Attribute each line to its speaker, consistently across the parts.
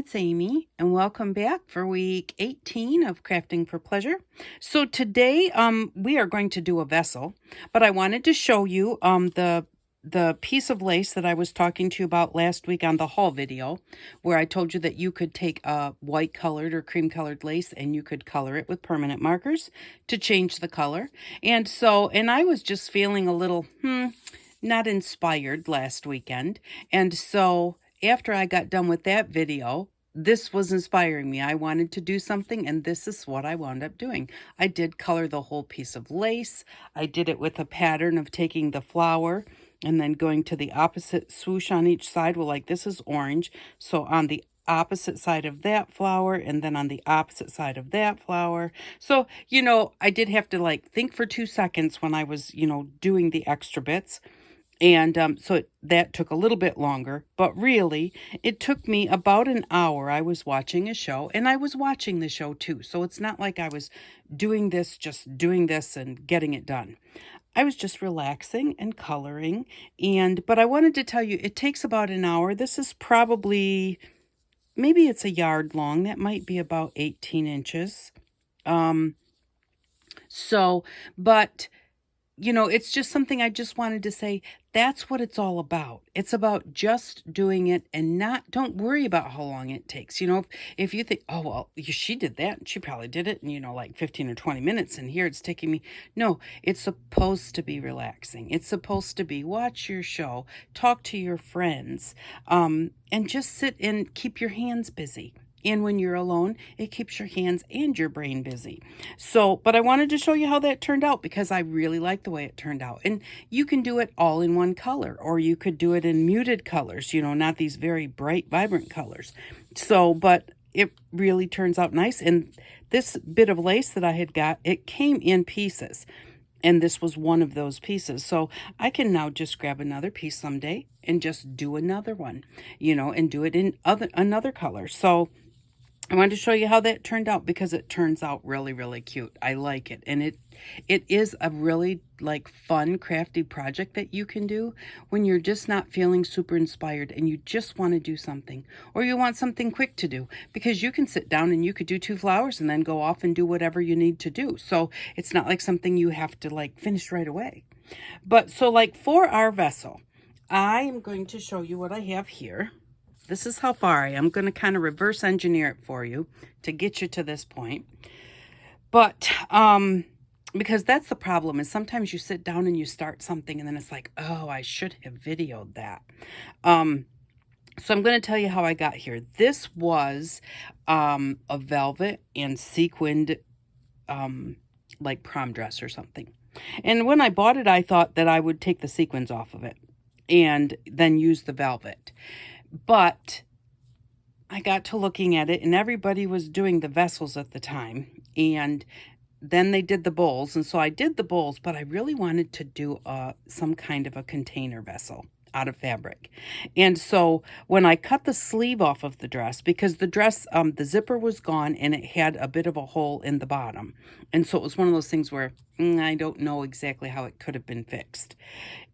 Speaker 1: it's Amy, and welcome back for week 18 of Crafting for Pleasure. So today, we are going to do a vessel, but I wanted to show you the piece of lace that I was talking to you about last week on the haul video, where I told you that you could take a white colored or cream colored lace and you could color it with permanent markers to change the color. And I was just feeling a little not inspired last weekend, and so after I got done with that video, this was inspiring me. I wanted to do something, and this is what I wound up doing. I did color the whole piece of lace. I did it with a pattern of taking the flower and then going to the opposite swoosh on each side. Well, like this is orange, so on the opposite side of that flower and then on the opposite side of that flower. So, I did have to think for 2 seconds when I was, doing the extra bits. And that took a little bit longer, but really it took me about an hour. I was watching a show and I was watching the show too. So it's not like I was just doing this and getting it done. I was just relaxing and coloring. But I wanted to tell you, it takes about an hour. This is probably, maybe it's a yard long. That might be about 18 inches. But it's just something I just wanted to say. That's what it's all about. It's about just doing it and don't worry about how long it takes. If you think, oh, well, she did that and she probably did it in, like 15 or 20 minutes and here it's taking me. No, it's supposed to be relaxing. It's supposed to be watch your show, talk to your friends, and just sit and keep your hands busy. And when you're alone, it keeps your hands and your brain busy. But I wanted to show you how that turned out because I really like the way it turned out. And you can do it all in one color, or you could do it in muted colors, not these very bright, vibrant colors. But it really turns out nice. And this bit of lace that I had got, it came in pieces. And this was one of those pieces. So I can now just grab another piece someday and just do another one, and do it in another color. So I wanted to show you how that turned out because it turns out really, really cute. I like it. And it is a really fun, crafty project that you can do when you're just not feeling super inspired and you just want to do something, or you want something quick to do, because you can sit down and you could do 2 flowers and then go off and do whatever you need to do. So it's not like something you have to finish right away. But for our vessel, I am going to show you what I have here. This is how far I am. I'm going to kind of reverse engineer it for you to get you to this point. But because that's the problem, is sometimes you sit down and you start something and then it's like, oh, I should have videoed that. So I'm going to tell you how I got here. This was a velvet and sequined prom dress or something. And when I bought it, I thought that I would take the sequins off of it and then use the velvet. But I got to looking at it and everybody was doing the vessels at the time. And then they did the bowls. And so I did the bowls, but I really wanted to do some kind of a container vessel out of fabric. And so when I cut the sleeve off of the dress, because the dress, the zipper was gone and it had a bit of a hole in the bottom. And so it was one of those things where I don't know exactly how it could have been fixed.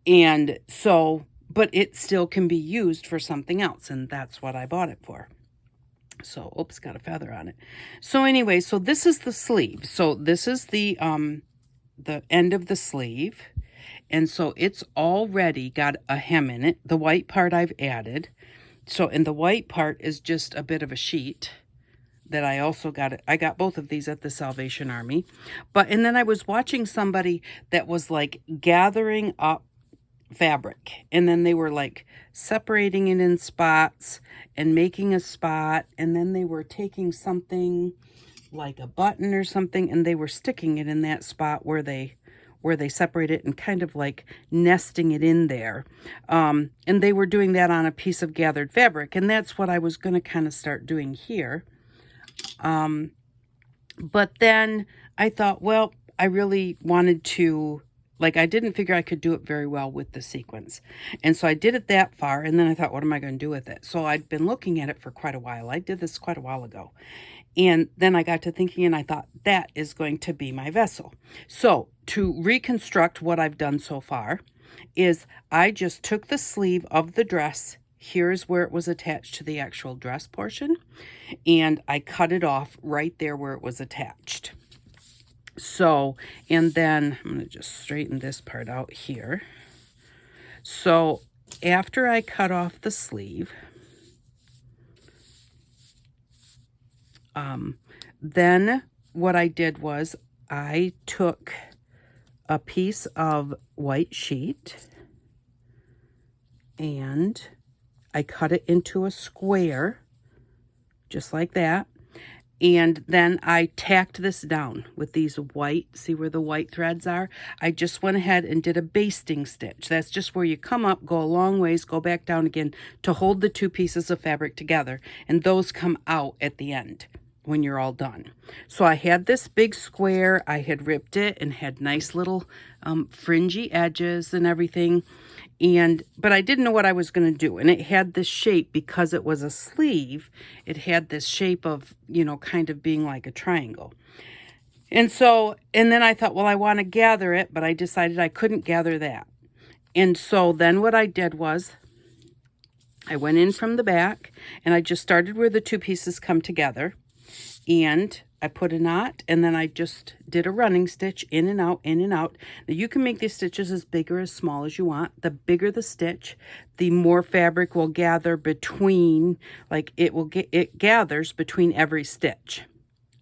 Speaker 1: And so, but it still can be used for something else. And that's what I bought it for. So, oops, got a feather on it. So anyway, so this is the sleeve. So this is the end of the sleeve. And so it's already got a hem in it. The white part I've added. So, and the white part is just a bit of a sheet that I also got. I got both of these at the Salvation Army. And then I was watching somebody that was gathering up fabric, and then they were separating it in spots and making a spot, and then they were taking something like a button or something and they were sticking it in that spot where they separate it and kind of nesting it in there, and they were doing that on a piece of gathered fabric, and that's what I was going to kind of start doing here. But then I thought, well, I really wanted to I didn't figure I could do it very well with the sequins. And so I did it that far. And then I thought, what am I going to do with it? So I'd been looking at it for quite a while. I did this quite a while ago. And then I got to thinking and I thought, that is going to be my vessel. So to reconstruct what I've done so far is I just took the sleeve of the dress here's where it was attached to the actual dress portion, and I cut it off right there where it was attached. So, and then I'm going to just straighten this part out here. So after I cut off the sleeve, then what I did was I took a piece of white sheet and I cut it into a square, just like that. And then I tacked this down with these white, see where the white threads are? I just went ahead and did a basting stitch. That's just where you come up, go a long ways, go back down again to hold the two pieces of fabric together. And those come out at the end when you're all done. So I had this big square, I had ripped it and had nice little fringy edges and everything. But I didn't know what I was going to do. And it had this shape, because it was a sleeve, it had this shape of, kind of being like a triangle. And then I thought, well, I want to gather it, but I decided I couldn't gather that. And so then what I did was I went in from the back and I just started where the two pieces come together. And I put a knot, and then I just did a running stitch in and out, in and out. Now you can make these stitches as big or as small as you want. The bigger the stitch, the more fabric will gather between, like it gathers between every stitch.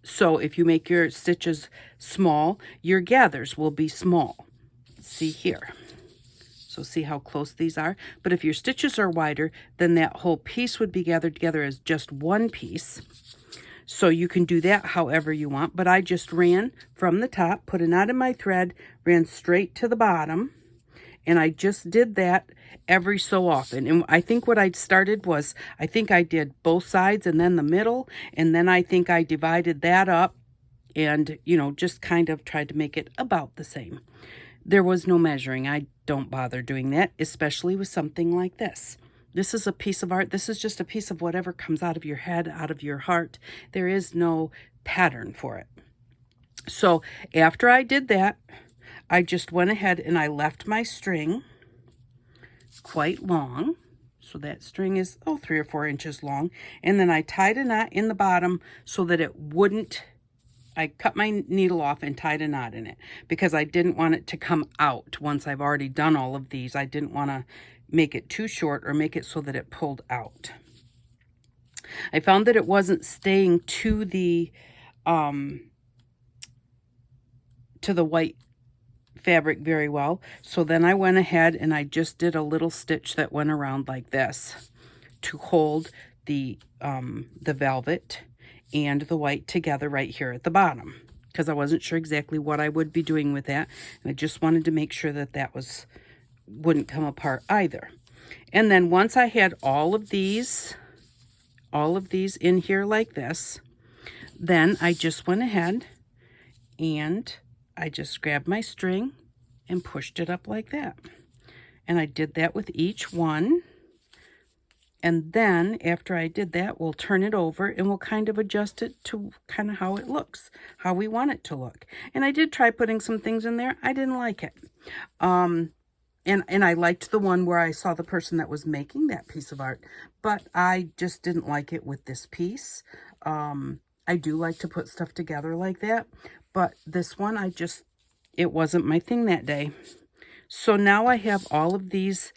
Speaker 1: So if you make your stitches small, your gathers will be small. See here. So see how close these are? But if your stitches are wider, then that whole piece would be gathered together as just one piece. So you can do that however you want, but I just ran from the top, put a knot in my thread, ran straight to the bottom, and I just did that every so often. And I think what I started was, I think I did both sides and then the middle, and then I think I divided that up and, just kind of tried to make it about the same. There was no measuring. I don't bother doing that, especially with something like this. This is a piece of art. This is just a piece of whatever comes out of your head, out of your heart. There is no pattern for it. So after I did that, I just went ahead and I left my string quite long. So that string is, 3 or 4 inches long. And then I tied a knot in the bottom so that it wouldn't, I cut my needle off and tied a knot in it because I didn't want it to come out once I've already done all of these. I didn't want to make it too short or make it so that it pulled out. I found that it wasn't staying to the white fabric very well. So then I went ahead and I just did a little stitch that went around like this to hold the velvet and the white together right here at the bottom, because I wasn't sure exactly what I would be doing with that. And I just wanted to make sure that that wouldn't come apart either. And then once I had all of these in here like this, then I just went ahead and I just grabbed my string and pushed it up like that. And I did that with each one. And then after I did that, we'll turn it over and we'll kind of adjust it to kind of how it looks, how we want it to look. And I did try putting some things in there. I didn't like it. And I liked the one where I saw the person that was making that piece of art, but I just didn't like it with this piece. I do like to put stuff together like that, but this one, it wasn't my thing that day. So now I have all of these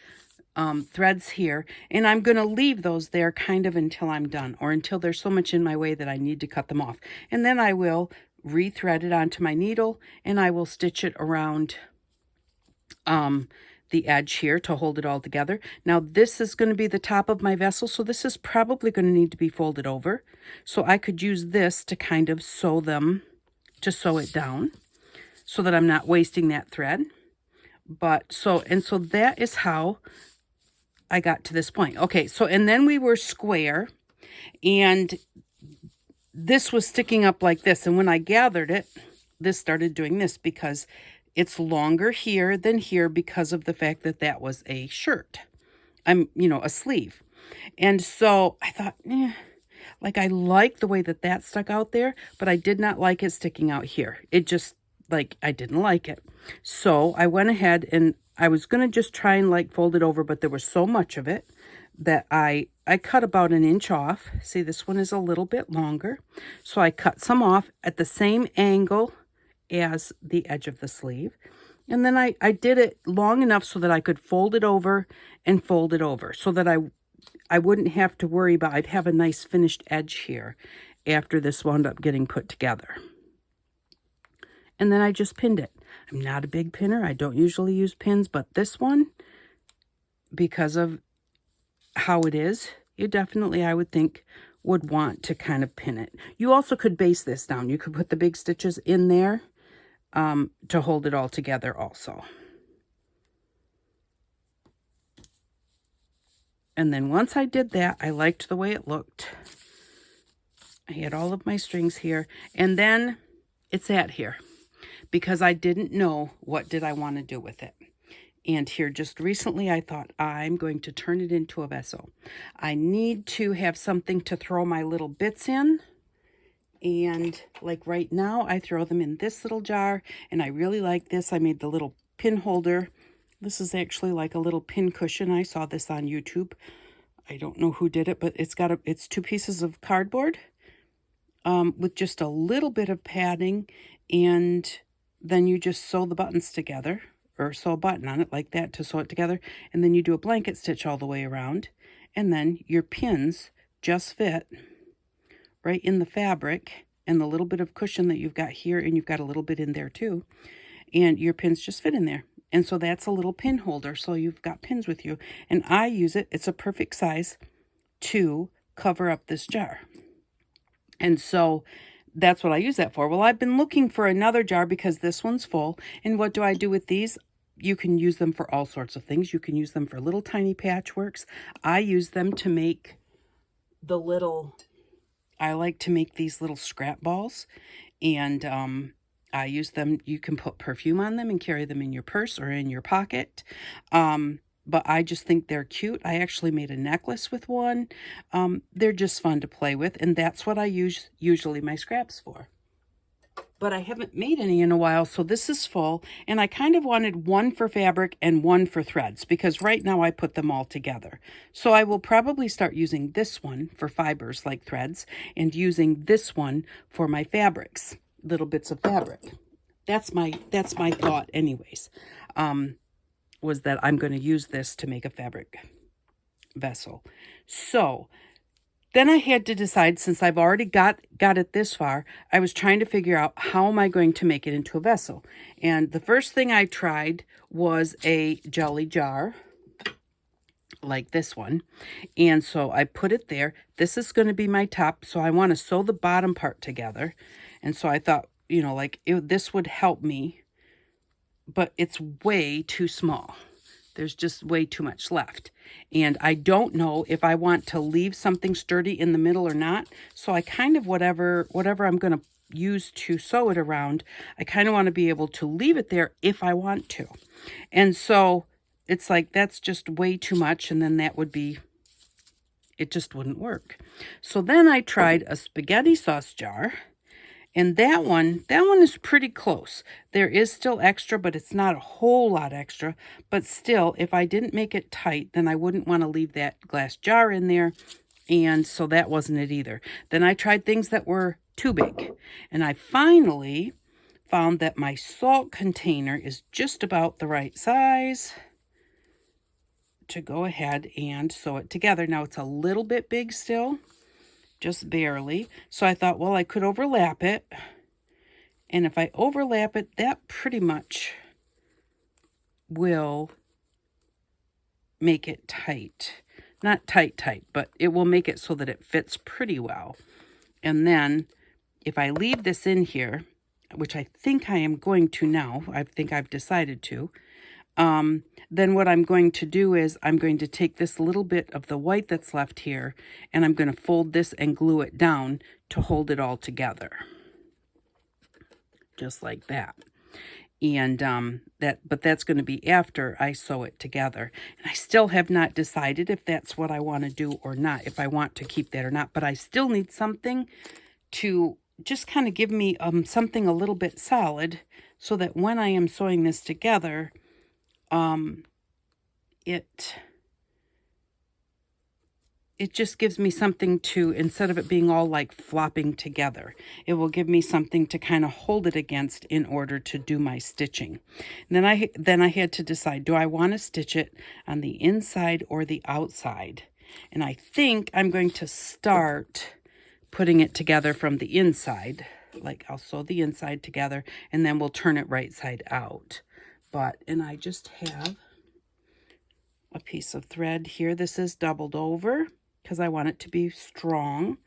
Speaker 1: threads here, and I'm going to leave those there kind of until I'm done, or until there's so much in my way that I need to cut them off. And then I will re-thread it onto my needle, and I will stitch it around the edge here to hold it all together. Now this is going to be the top of my vessel, so this is probably going to need to be folded over. So I could use this to kind of sew it down so that I'm not wasting that thread. So that is how I got to this point. Okay, so and then we were square, and this was sticking up like this, and when I gathered it, this started doing this because it's longer here than here because of the fact that that was a shirt. A sleeve. And so I thought, I like the way that stuck out there, but I did not like it sticking out here. It just, I didn't like it. So I went ahead and I was going to just try and fold it over, but there was so much of it that I cut about an inch off. See, this one is a little bit longer. So I cut some off at the same angle as the edge of the sleeve. And then I did it long enough so that I could fold it over and fold it over so that I wouldn't have to worry about, I'd have a nice finished edge here after this wound up getting put together. And then I just pinned it. I'm not a big pinner. I don't usually use pins, but this one, because of how it is, you definitely, I would think, would want to kind of pin it. You also could base this down. You could put the big stitches in there to hold it all together also. And then once I did that, I liked the way it looked. I had all of my strings here, and then it's at here because I didn't know what did I want to do with it. And here just recently I thought I'm going to turn it into a vessel. I need to have something to throw my little bits in. And like right now I throw them in this little jar, and I really like this. I made the little pin holder. This is actually like a little pin cushion. I saw this on YouTube. I don't know who did it, but it's 2 pieces of cardboard with just a little bit of padding, and then you just sew the buttons together, or sew a button on it like that to sew it together, and then you do a blanket stitch all the way around, and then your pins just fit right in the fabric, and the little bit of cushion that you've got here, and you've got a little bit in there too, and your pins just fit in there. And so that's a little pin holder, so you've got pins with you, and I use it. It's a perfect size to cover up this jar. And so that's what I use that for. Well, I've been looking for another jar because this one's full. And what do I do with these? You can use them for all sorts of things. You can use them for little tiny patchworks. I use them to make I like to make these little scrap balls. And I use them. You can put perfume on them and carry them in your purse or in your pocket. But I just think they're cute. I actually made a necklace with one. They're just fun to play with, and that's what I use usually my scraps for. But I haven't made any in a while, so this is full, and I kind of wanted one for fabric and one for threads, because right now I put them all together. So I will probably start using this one for fibers like threads, and using this one for my fabrics, little bits of fabric. That's my thought anyways. Was that I'm going to use this to make a fabric vessel. So then I had to decide, since I've already got it this far, I was trying to figure out how am I going to make it into a vessel. And the first thing I tried was a jelly jar like this one. And so I put it there. This is going to be my top. So I want to sew the bottom part together. And so I thought, this would help me, but it's way too small. There's just way too much left. And I don't know if I want to leave something sturdy in the middle or not. So I kind of, whatever I'm going to use to sew it around, I kind of want to be able to leave it there if I want to. And so it's like, that's just way too much. And then it just wouldn't work. So then I tried a spaghetti sauce jar. And that one is pretty close. There is still extra, but it's not a whole lot extra. But still, if I didn't make it tight, then I wouldn't want to leave that glass jar in there. And so that wasn't it either. Then I tried things that were too big. And I finally found that my salt container is just about the right size to go ahead and sew it together. Now it's a little bit big still. Just barely. So I thought, well, I could overlap it. And if I overlap it, that pretty much will make it tight. Not tight, but it will make it so that it fits pretty well. And then if I leave this in here, which I think I am going to now, I think I've decided to, then what I'm going to do is I'm going to take this little bit of the white that's left here, and I'm going to fold this and glue it down to hold it all together. Just like that. And but that's going to be after I sew it together. And I still have not decided if that's what I want to do or not, if I want to keep that or not. But I still need something to just kind of give me something a little bit solid, so that when I am sewing this together, it just gives me something to, instead of it being all like flopping together, it will give me something to kind of hold it against in order to do my stitching. And then I had to decide, do I want to stitch it on the inside or the outside? And I think I'm going to start putting it together from the inside. Like I'll sew the inside together and then we'll turn it right side out. And I just have a piece of thread here. This is doubled over because I want it to be strong.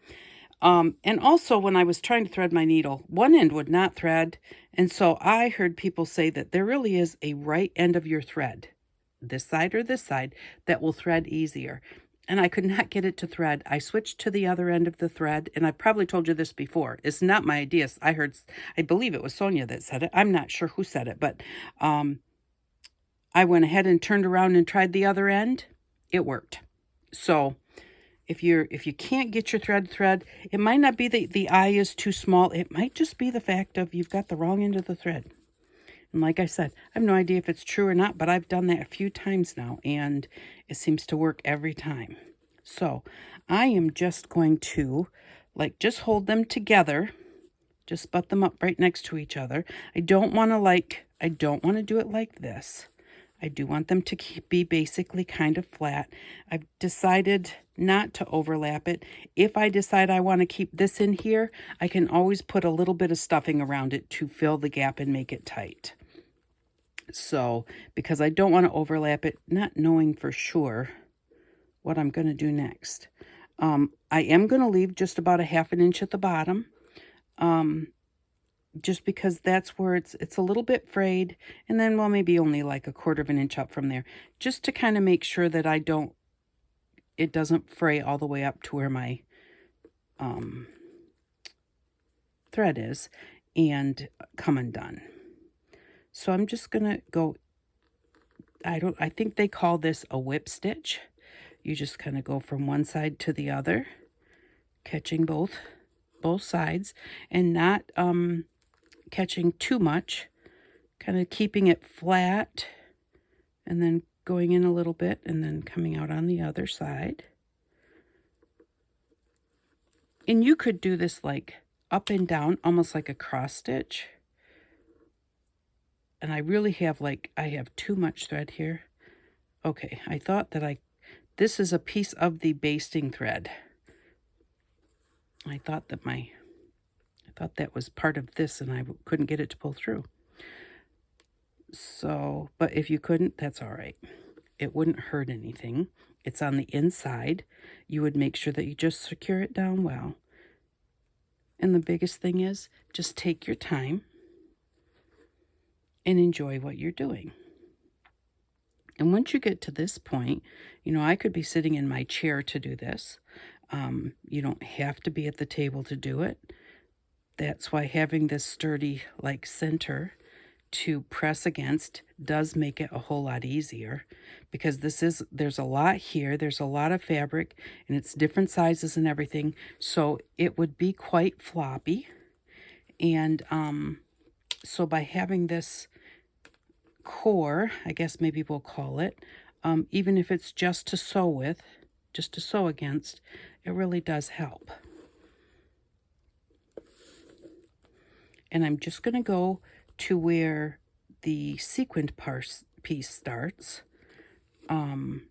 Speaker 1: And also when I was trying to thread my needle, one end would not thread. And so I heard people say that there really is a right end of your thread, this side or this side, that will thread easier. And I could not get it to thread. I switched to the other end of the thread, and I probably told you this before. It's not my idea. I believe it was Sonia that said it. I'm not sure who said it, but I went ahead and turned around and tried the other end. It worked. So if you can't get your thread, it might not be that the eye is too small. It might just be the fact of you've got the wrong end of the thread. And like I said, I have no idea if it's true or not, but I've done that a few times now, and it seems to work every time. So I am just going to, just hold them together, just butt them up right next to each other. I don't want to do it like this. I do want them to be basically kind of flat. I've decided not to overlap it. If I decide I want to keep this in here, I can always put a little bit of stuffing around it to fill the gap and make it tight. So, because I don't want to overlap it, not knowing for sure what I'm going to do next. I am going to leave just about a 1/2 inch at the bottom. Just because that's where it's a little bit frayed, and then, well, maybe only like a 1/4 inch up from there, just to kind of make sure that it doesn't fray all the way up to where my thread is and come undone. So I'm just gonna go, I think they call this a whip stitch. You just kind of go from one side to the other, catching both sides, and not catching too much, kind of keeping it flat, and then going in a little bit, and then coming out on the other side. And you could do this like up and down, almost like a cross stitch. And I really have I have too much thread here. Okay, I thought that this is a piece of the basting thread. I thought that was part of this, and I couldn't get it to pull through. So, but if you couldn't, that's all right. It wouldn't hurt anything. It's on the inside. You would make sure that you just secure it down well. And the biggest thing is just take your time and enjoy what you're doing. And once you get to this point, I could be sitting in my chair to do this. You don't have to be at the table to do it. That's why having this sturdy center to press against does make it a whole lot easier, because there's a lot here, there's a lot of fabric, and it's different sizes and everything, so it would be quite floppy. And so by having this core, I guess maybe we'll call it, even if it's just to sew against, it really does help. And I'm just going to go to where the sequined piece starts, and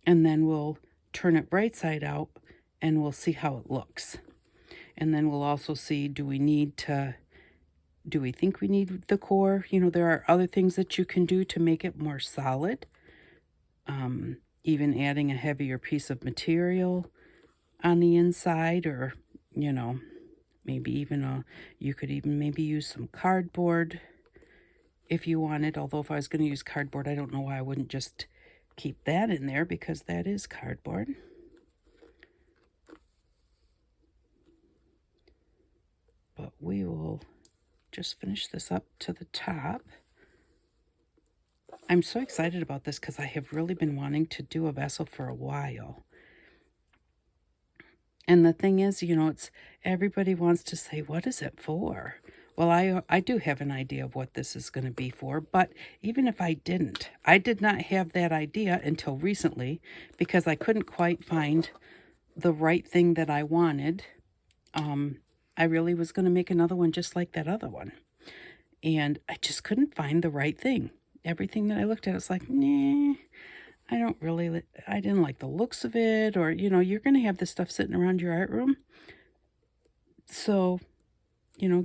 Speaker 1: then we'll turn it right side out, and we'll see how it looks. And then we'll also see, do we think we need the core? There are other things that you can do to make it more solid, even adding a heavier piece of material on the inside, or maybe even you could even maybe use some cardboard if you wanted. Although if I was going to use cardboard, I don't know why I wouldn't just keep that in there, because that is cardboard. But we will just finish this up to the top. I'm so excited about this because I have really been wanting to do a vessel for a while. And the thing is, it's everybody wants to say, what is it for? Well, I do have an idea of what this is going to be for, but even if I didn't, I did not have that idea until recently because I couldn't quite find the right thing that I wanted. I really was going to make another one just like that other one, and I just couldn't find the right thing. Everything that I looked at, it's like, nah, I didn't like the looks of it, or, you're going to have this stuff sitting around your art room. So,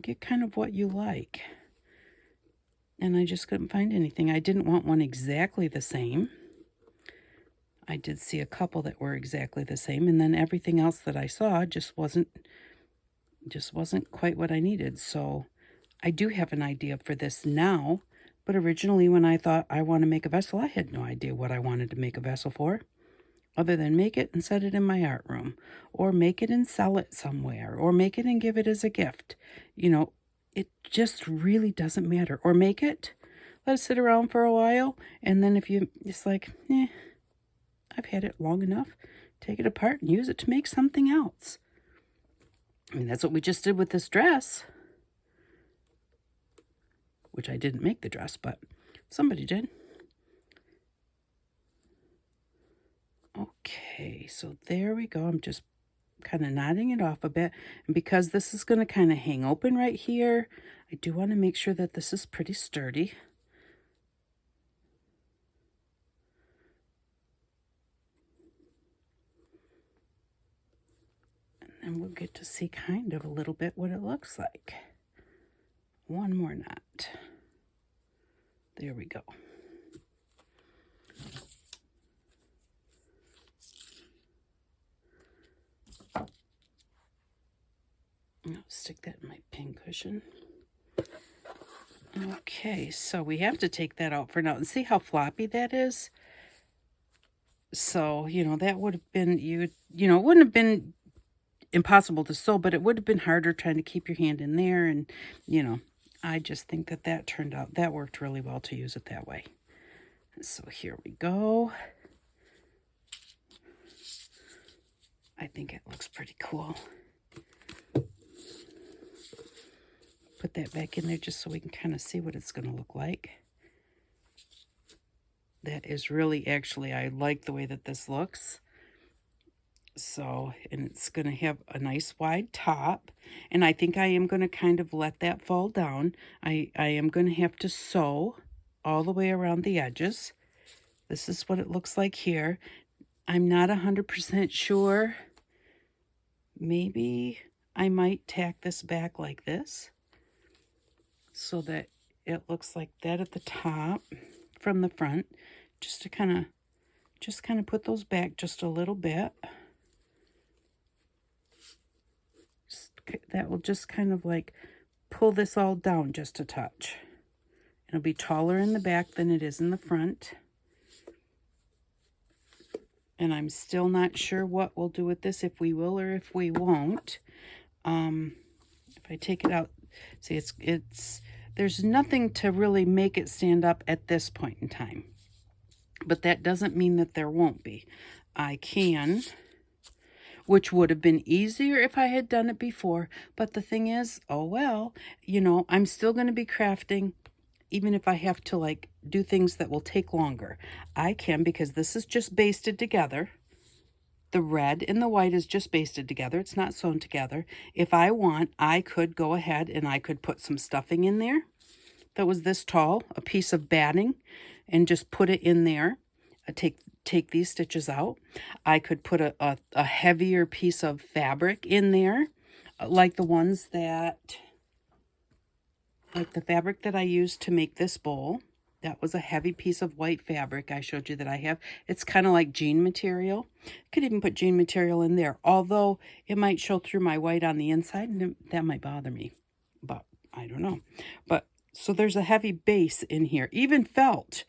Speaker 1: get kind of what you like. And I just couldn't find anything. I didn't want one exactly the same. I did see a couple that were exactly the same, and then everything else that I saw just wasn't quite what I needed. So I do have an idea for this now, but originally when I thought I want to make a vessel, I had no idea what I wanted to make a vessel for, other than make it and set it in my art room, or make it and sell it somewhere, or make it and give it as a gift. It just really doesn't matter. Or make it, let it sit around for a while, and then if it's like, I've had it long enough, take it apart and use it to make something else. I mean, that's what we just did with this dress, which I didn't make the dress, but somebody did. Okay, so there we go. I'm just kind of knotting it off a bit. And because this is going to kind of hang open right here, I do want to make sure that this is pretty sturdy. And then we'll get to see kind of a little bit what it looks like. One more knot. There we go. I'll stick that in my pin cushion. Okay, so we have to take that out for now. And see how floppy that is? So, that would have been, it wouldn't have been impossible to sew, but it would have been harder trying to keep your hand in there. And, I just think that turned out, that worked really well to use it that way. So here we go. I think it looks pretty cool. Put that back in there just so we can kind of see what it's going to look like. That is really, actually, I like the way that this looks. So, and it's going to have a nice wide top. And I think I am going to kind of let that fall down. I am going to have to sew all the way around the edges. This is what it looks like here. I'm not 100% sure. Maybe I might tack this back like this, so that it looks like that at the top from the front, just to kind of put those back just a little bit. That will just kind of like pull this all down just a touch. It'll be taller in the back than it is in the front. And I'm still not sure what we'll do with this, if we will or if we won't. If I take it out, see, there's nothing to really make it stand up at this point in time. But that doesn't mean that there won't be. I can, which would have been easier if I had done it before. But the thing is, oh well, I'm still going to be crafting, even if I have to like do things that will take longer. I can, because this is just basted together. The red and the white is just basted together. It's not sewn together. If I want, I could go ahead and I could put some stuffing in there that was this tall, a piece of batting, and just put it in there. Take these stitches out. I could put a heavier piece of fabric in there, like the fabric that I used to make this bowl. That was a heavy piece of white fabric I showed you that I have. It's kind of like jean material. Could even put jean material in there, although it might show through my white on the inside, and that might bother me. But I don't know. But so there's a heavy base in here. Even felt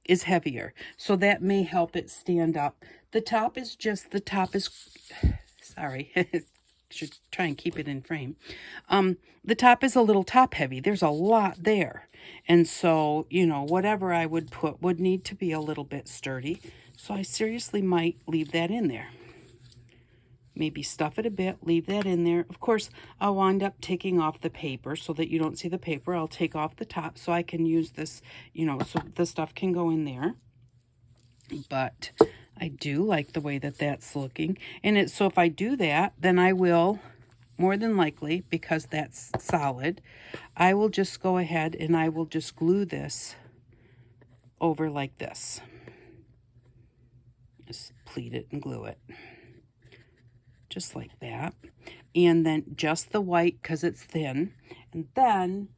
Speaker 1: is heavier, so that may help it stand up. The top is sorry. Should try and keep it in frame. The top is a little top heavy. There's a lot there. And so, whatever I would put would need to be a little bit sturdy. So I seriously might leave that in there. maybe stuff it a bit, leave that in there. Of course, I'll wind up taking off the paper so that you don't see the paper. I'll take off the top so I can use this, you know, so the stuff can go in there. But I do like the way that that's looking. And so if I do that, then I will, more than likely, because that's solid, I will just go ahead and I will just glue this over like this. Just pleat it and glue it. Just like that. And then just the white because it's thin. And then,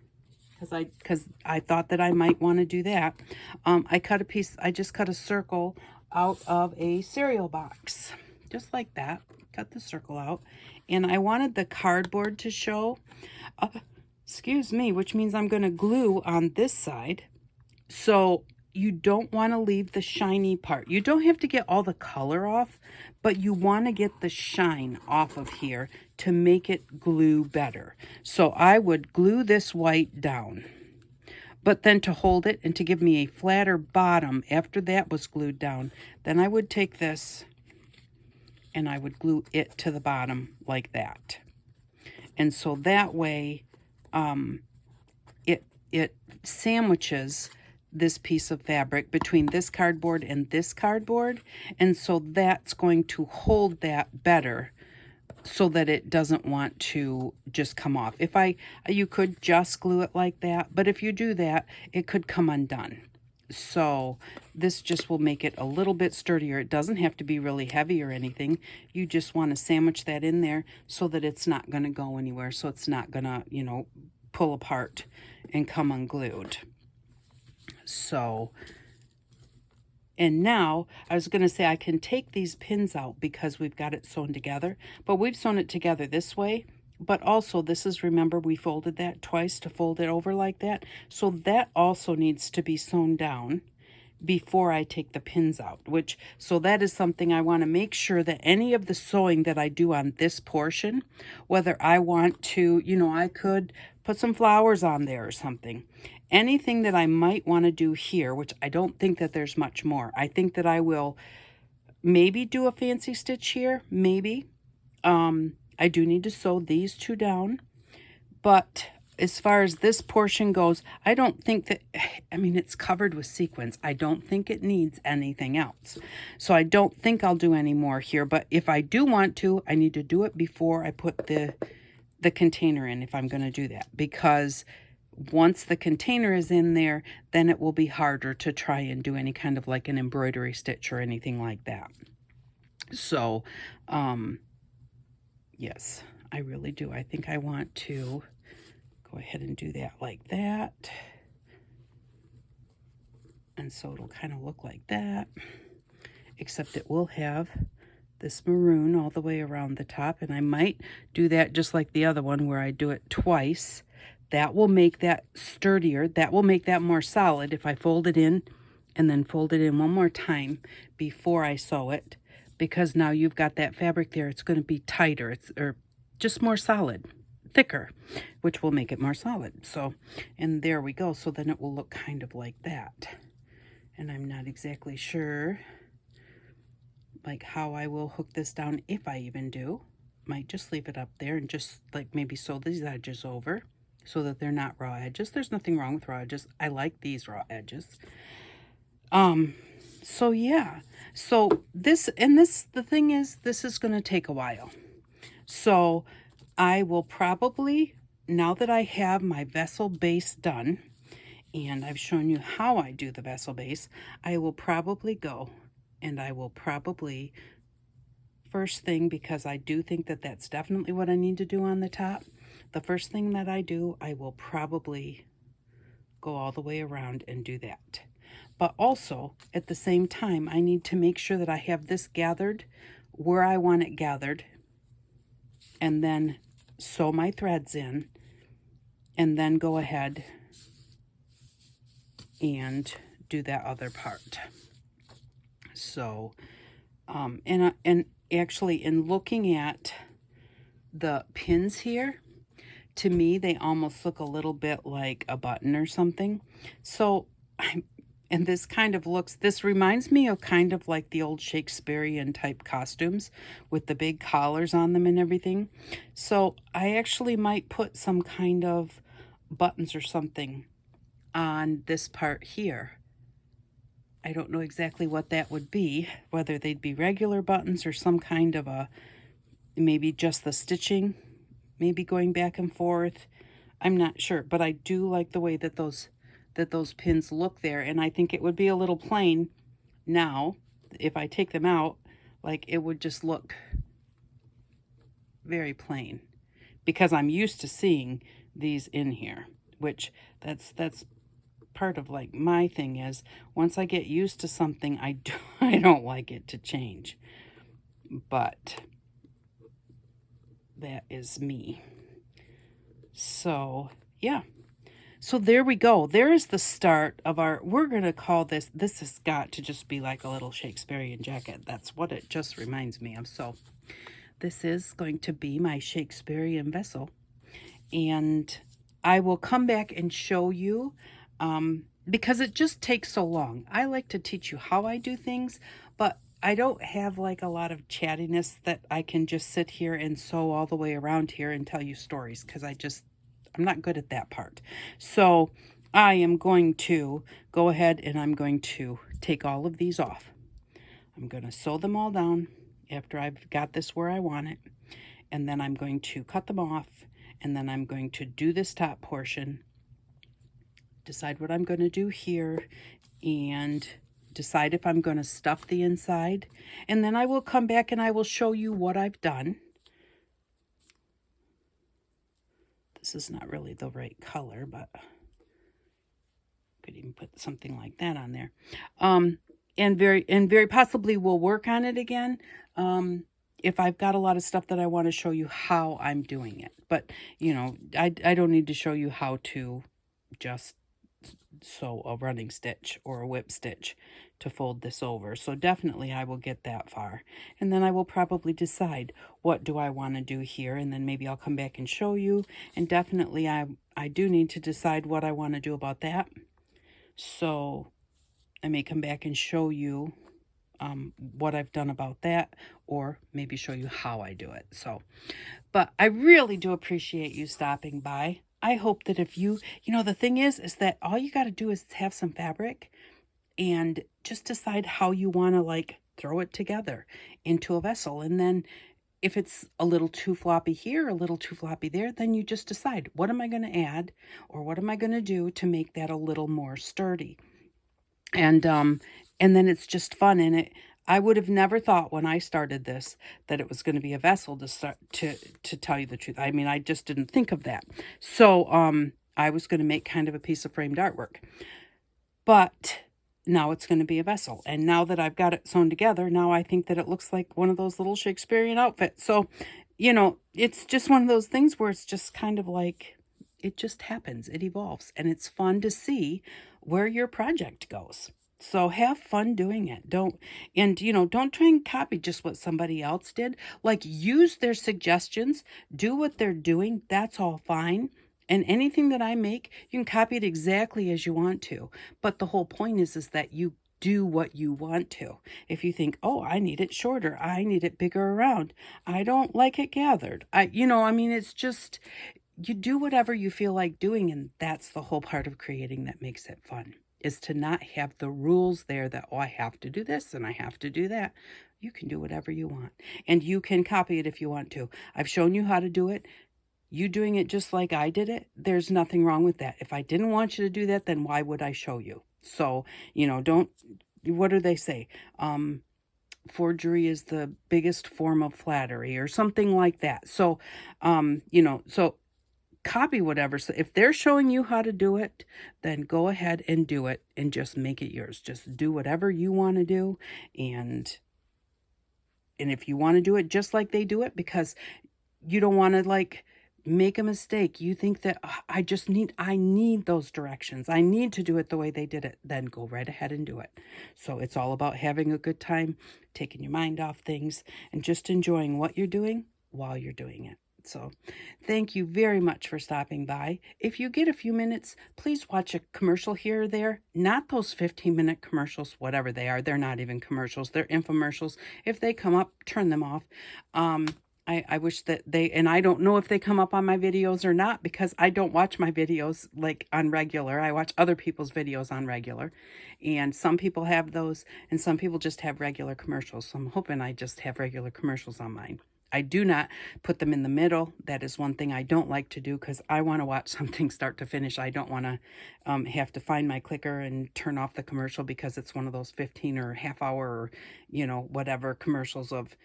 Speaker 1: because I thought that I might want to do that, I just cut a circle out of a cereal box. Just like that. Cut the circle out. And I wanted the cardboard to show, excuse me, which means I'm going to glue on this side. So you don't want to leave the shiny part. You don't have to get all the color off, but you want to get the shine off of here to make it glue better. So I would glue this white down. But then to hold it and to give me a flatter bottom after that was glued down, then I would take this and I would glue it to the bottom like that. And so that way it sandwiches this piece of fabric between this cardboard and this cardboard. And so that's going to hold that better so that it doesn't want to just come off. You could just glue it like that, but if you do that, it could come undone. So this just will make it a little bit sturdier. It doesn't have to be really heavy or anything. You just want to sandwich that in there so that it's not going to go anywhere. So it's not going to, you know, pull apart and come unglued. So, and now I was going to say I can take these pins out because we've got it sewn together, but we've sewn it together this way. But also this is, remember, we folded that twice to fold it over like that. So that also needs to be sewn down before I take the pins out, so that is something I want to make sure that any of the sewing that I do on this portion, whether I want to, you know, I could put some flowers on there or something. Anything that I might want to do here, which I don't think that there's much more. I think that I will maybe do a fancy stitch here, maybe. I do need to sew these two down, but as far as this portion goes, I don't think that, I mean, it's covered with sequins. I don't think it needs anything else. So I don't think I'll do any more here, but if I do want to, I need to do it before I put the container in, if I'm going to do that, because once the container is in there, then it will be harder to try and do any kind of like an embroidery stitch or anything like that. So, yes, I really do. I think I want to go ahead and do that like that. And so it'll kind of look like that, except it will have this maroon all the way around the top. And I might do that just like the other one where I do it twice. That will make that sturdier. That will make that more solid if I fold it in and then fold it in one more time before I sew it. Because now you've got that fabric there, it's going to be tighter, or just more solid, thicker, which will make it more solid. So, and there we go. So then it will look kind of like that. And I'm not exactly sure like how I will hook this down, if I even do. Might just leave it up there and just like maybe sew these edges over so that they're not raw edges. There's nothing wrong with raw edges. I like these raw edges. So yeah, so the thing is, this is going to take a while. So I will probably, now that I have my vessel base done, and I've shown you how I do the vessel base, I will probably go and I will probably, first thing, because I do think that that's definitely what I need to do on the top, the first thing that I do, I will probably go all the way around and do that. But also, at the same time, I need to make sure that I have this gathered where I want it gathered, and then sew my threads in, and then go ahead and do that other part. So, and actually, in looking at the pins here, to me, they almost look a little bit like a button or something. So And this kind of looks, this reminds me of kind of like the old Shakespearean type costumes with the big collars on them and everything. So I actually might put some kind of buttons or something on this part here. I don't know exactly what that would be, whether they'd be regular buttons or some kind of a, maybe just the stitching, maybe going back and forth. I'm not sure, but I do like the way that those pins look there, and I think it would be a little plain now. If I take them out, like it would just look very plain because I'm used to seeing these in here, which that's part of like my thing is once I get used to something, I don't like it to change. But that is me. So, yeah. So there we go. There is the start of our, we're going to call this has got to just be like a little Shakespearean jacket. That's what it just reminds me of. So this is going to be my Shakespearean vessel. And I will come back and show you because it just takes so long. I like to teach you how I do things, but I don't have like a lot of chattiness that I can just sit here and sew all the way around here and tell you stories because I'm not good at that part. So I am going to go ahead and I'm going to take all of these off. I'm going to sew them all down after I've got this where I want it. And then I'm going to cut them off. And then I'm going to do this top portion, decide what I'm going to do here, and decide if I'm going to stuff the inside. And then I will come back and I will show you what I've done. This is not really the right color, but could even put something like that on there. And very possibly we'll work on it again. If I've got a lot of stuff that I want to show you how I'm doing it. But, you know, I don't need to show you how to just sew a running stitch or a whip stitch to fold this over. So definitely I will get that far. And then I will probably decide what do I want to do here. And then maybe I'll come back and show you. And definitely I do need to decide what I want to do about that. So I may come back and show you what I've done about that, or maybe show you how I do it. So, but I really do appreciate you stopping by. I hope that if you know, the thing is that all you got to do is have some fabric and just decide how you want to like throw it together into a vessel. And then if it's a little too floppy here, a little too floppy there, then you just decide, what am I going to add or what am I going to do to make that a little more sturdy? And then it's just fun. And I would have never thought when I started this that it was going to be a vessel to tell you the truth. I mean, I just didn't think of that. So I was going to make kind of a piece of framed artwork. But now it's going to be a vessel. And now that I've got it sewn together, now I think that it looks like one of those little Shakespearean outfits. So, you know, it's just one of those things where it's just kind of like, it just happens. It evolves. And it's fun to see where your project goes. So have fun doing it. Don't try and copy just what somebody else did. Like, use their suggestions, do what they're doing. That's all fine. And anything that I make, you can copy it exactly as you want to. But the whole point is that you do what you want to. If you think, oh, I need it shorter, I need it bigger around, I don't like it gathered. It's just, you do whatever you feel like doing. And that's the whole part of creating that makes it fun, is to not have the rules there that, oh, I have to do this and I have to do that. You can do whatever you want. And you can copy it if you want to. I've shown you how to do it. You doing it just like I did it, there's nothing wrong with that. If I didn't want you to do that, then why would I show you? So, what do they say? Forgery is the biggest form of flattery or something like that. So, so copy whatever. So if they're showing you how to do it, then go ahead and do it and just make it yours. Just do whatever you want to do. And if you want to do it just like they do it, because you don't want to like make a mistake, you think that I need those directions, I need to do it the way they did it, then go right ahead and do it. So it's all about having a good time, taking your mind off things, and just enjoying what you're doing while you're doing it. So thank you very much for stopping by. If you get a few minutes, please watch a commercial here or there. Not those 15-minute commercials, whatever they are. They're not even commercials. They're infomercials. If they come up, turn them off. I wish that they, and I don't know if they come up on my videos or not because I don't watch my videos like on regular. I watch other people's videos on regular. And some people have those and some people just have regular commercials. So I'm hoping I just have regular commercials on mine. I do not put them in the middle. That is one thing I don't like to do because I want to watch something start to finish. I don't want to have to find my clicker and turn off the commercial because it's one of those 15 or half hour or, whatever commercials of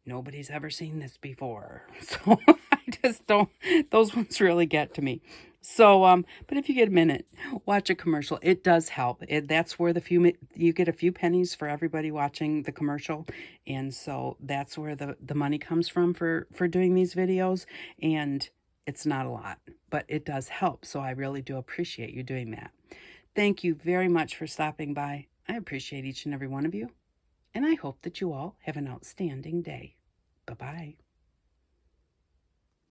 Speaker 1: nobody's ever seen this before. So I just don't, those ones really get to me. So, but if you get a minute, watch a commercial. It does help. That's where you get a few pennies for everybody watching the commercial. And so that's where the money comes from for doing these videos. And it's not a lot, but it does help. So I really do appreciate you doing that. Thank you very much for stopping by. I appreciate each and every one of you. And I hope that you all have an outstanding day. Bye-bye.